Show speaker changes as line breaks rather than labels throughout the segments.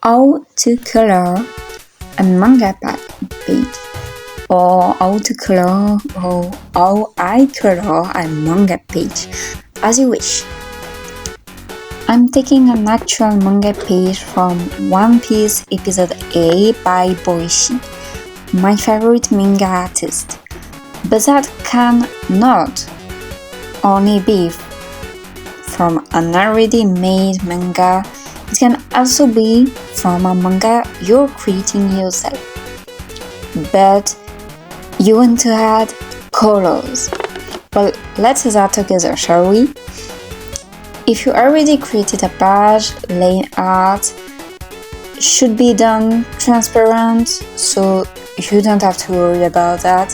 how to color a manga page, or how to color or how I color a manga page, as you wish. I'm taking an actual manga page from One Piece Episode A by Boichi, my favorite manga artist. But that can not only be from an already made manga, it can also be from a manga you're creating yourself. But you want to add colors. Well, let's do that together, shall we? If you already created a page, layout should be done transparent, so you don't have to worry about that.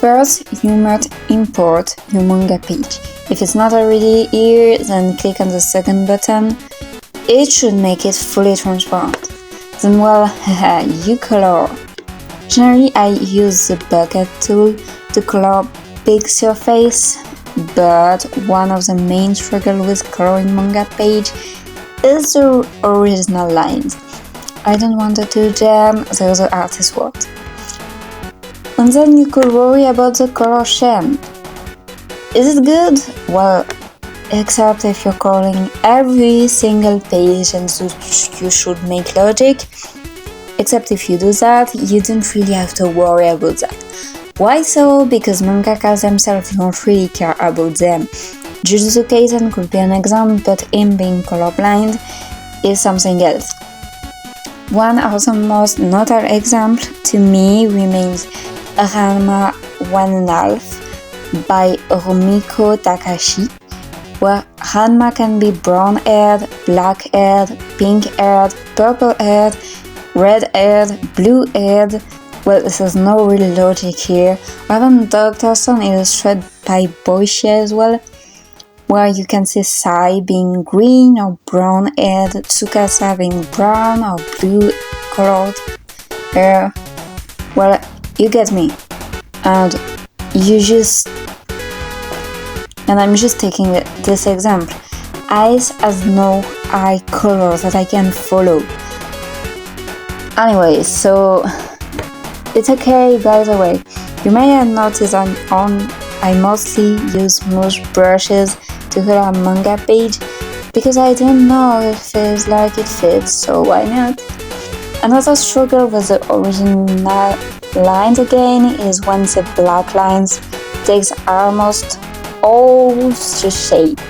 First, you must import your manga page. If it's not already here, then click on the second button. It should make it fully transparent. Then, well, you color. Generally, I use the bucket tool to color big surface, but one of the main struggles with coloring manga page is the original lines. I don't want to do them, the other artist's work. And then you could worry about the color scheme. Is it good? Well, except if you're coloring every single page and so you should make logic. Except if you do that, you don't really have to worry about that. Why so? Because mangakas themselves don't really care about them. Jujutsu Kaisen could be an example, but him being colorblind is something else. One of the most notable examples to me remains Ranma 1.5 by Rumiko Takashi, where Ranma can be brown-haired, black-haired, pink-haired, purple-haired, red-haired, blue-haired. Well, there's no real logic here. Even Dr. Stone illustrated by Boichi as well, where you can see Sai being green or brown-haired, Tsukasa being brown or blue-colored hair. Well, you get me. And I'm just taking this example. Ice has no eye color that I can follow. Anyway, so it's okay, by the way. You may have noticed I mostly use smooth brushes to color a manga page because I don't know if it feels like it fits, so why not? Another struggle with the original lines again is when the black lines takes almost all the shape.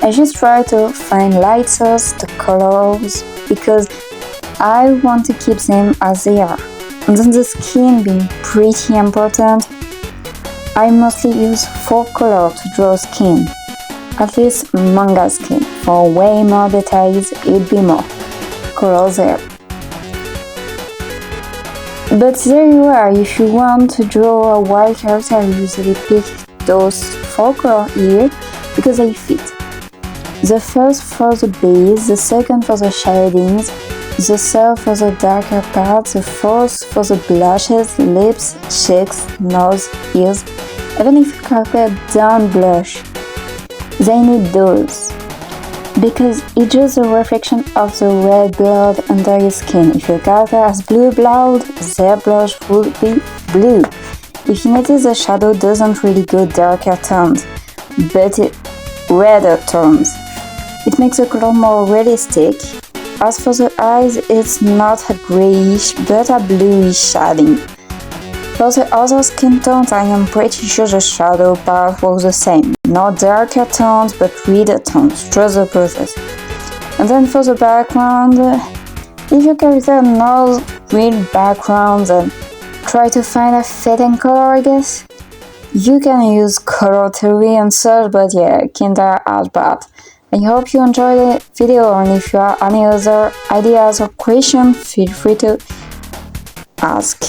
I just try to find light source to colors because I want to keep them as they are. And then the skin being pretty important, I mostly use 4 colors to draw skin. At least manga skin. For way more details, it'd be more colors there. But there you are. If you want to draw a white character, I usually pick those 4 colors here because they fit. The first for the base, the second for the shadings, the third for the darker parts, the fourth for the blushes, lips, cheeks, nose, ears. Even if a character don't blush, they need those. Because it's just a reflection of the red blood under your skin. If your character has blue blood, their blush would be blue. If you notice the shadow doesn't really go darker tones, but redder tones. It makes the color more realistic. As for the eyes, it's not a grayish but a bluish shading. For the other skin tones, I am pretty sure the shadow part was the same. Not darker tones but redder tones, trust the process. And then for the background, if your character knows real backgrounds and try to find a fitting color, I guess. You can use color theory and such, but yeah, kinda hard part. I hope you enjoyed the video, and if you have any other ideas or questions, feel free to ask.